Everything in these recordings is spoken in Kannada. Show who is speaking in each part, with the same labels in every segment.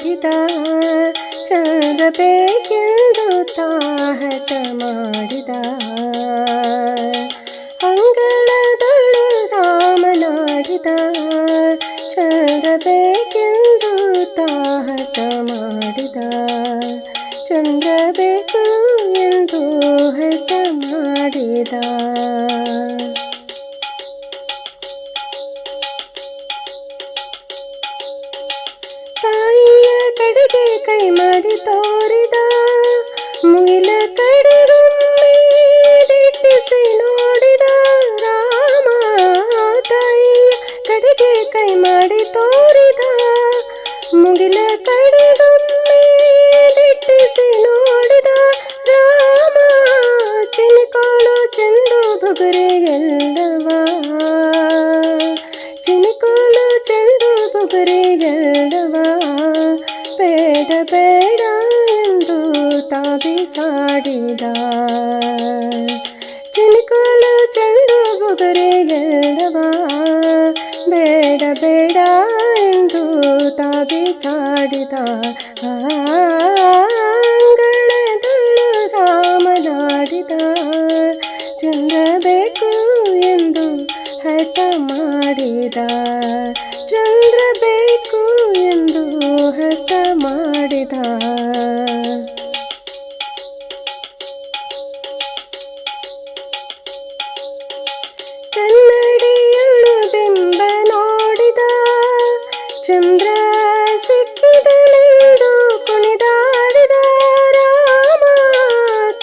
Speaker 1: ಮಾಡಿದ ಚಂದ್ರ ಬೇಕೆಂದು ತಾಹಟ ಮಾಡಿದ ಅಂಗಳದಳು ರಾಮನಾಡಿದ ಚಂದ್ರ ಬೇಕೆಂದು ತಾಹಟ ಮಾಡಿದ ಚಂದ್ರ ಬೇಕು ಎಂದು ಹಠ ಮಾಡಿದ ತಾಯಿಯ ಕಡೆಗೆ ಕೈ ಮಾಡಿ ತೋರಿದ ಮುಗಿಲ ಕಡೆಗೊಮ್ಮೆ ದಿಟ್ಟಿಸಿ ನೋಡಿದ ರಾಮ ತಾಯಿಯ ಕಡೆಗೆ ಕೈ ಮಾಡಿ ತೋರಿದ ಮುಗಿಲ ಕಡೆಗೊಮ್ಮೆ ದಿಟ್ಟಿಸಿ ನೋಡಿದ ರಾಮ ಚಿನಿಕೋಲು ಚೆಂಡು ಬುಗುರೆ ಎಲ್ಲವ ಚಿನಿಕೋಲು ಚೆಂಡು ಬುಗುರೆ ಎಲ್ಲವ ಬೇಡ ಬೇಡ ಎಂದು ತಾಬಿಸಾಡಿದ ಚಿನಿಕೋಲು ಚೆಂಡು ಬುಗುರೆ ಎಲ್ಲವ ಬೇಡ ಬೇಡ ಎಂದು ತಾಬಿಸಾಡಿದ ಅಂಗಳದಳು ರಾಮನಾಡಿದ ಚಂದ್ರ ಬೇಕು ಎಂದು ಹಠ ಮಾಡಿದ ಚಂದ್ರ ಬೇಕು ಎಂದು ಹಠ ಮಾಡಿದ ಕನ್ನಡಿಯಳು ಬಿಂಬ ನೋಡಿದ ಚಂದ್ರ ಸಿಕ್ಕಿದನೆಂದು ಕುಣಿದಾಡಿದ ರಾಮ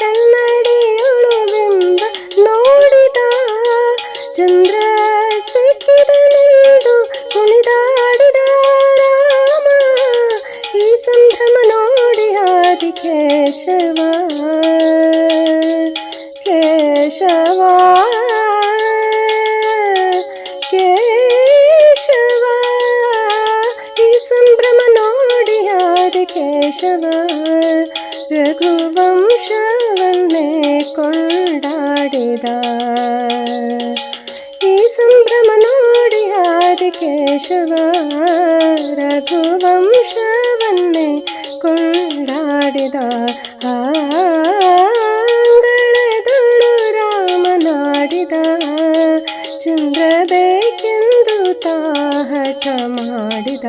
Speaker 1: ಕನ್ನಡಿಯಳು ಬಿಂಬ ನೋಡಿದ ಚಂದ್ರ ಸಿಕ್ಕಿದನೆಂದು ಕುಣಿದಾಡಿದ ರಾಮ ಈ ಸಂಭ್ರಮ ನೋಡಿ ಆದಿ ಕೇಶವ ಕೇಶವ ಕೇಶವ ಈ ಸಂಭ್ರಮ ನೋಡಿ ಆದಿ ಕೇಶವ ರಘುವಂಶವನ್ನೇ ಕೊಂಡಾಡಿದ ಈ ಸಂಭ್ರಮ ನೋಡಿ ಆದಿ ಕೇಶವ ರಘುವಂಶವನ್ನೇ ಕೊಂಡಾಡಿದ ಅಂಗಳದಳು ರಾಮನಾಡಿದ ಚಂದ್ರ ಬೇಕೆಂದು ತಾಹಟ ಮಾಡಿದ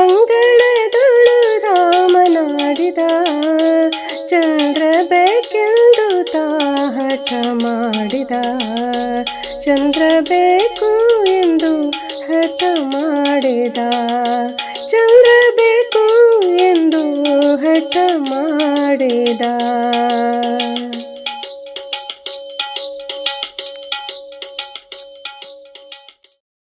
Speaker 1: ಅಂಗಳದಳು ರಾಮನಾಡಿದ ಚಂದ್ರ ಬೇಕೆಂದು ತಾಹಟ ಮಾಡಿದ ಚಂದ್ರ ಬೇಕು ಎಂದು ಹಠ ಮಾಡಿದ ಚಂದ್ರ ಬೇಕು ಎಂದು ಹಠ ಮಾಡಿದ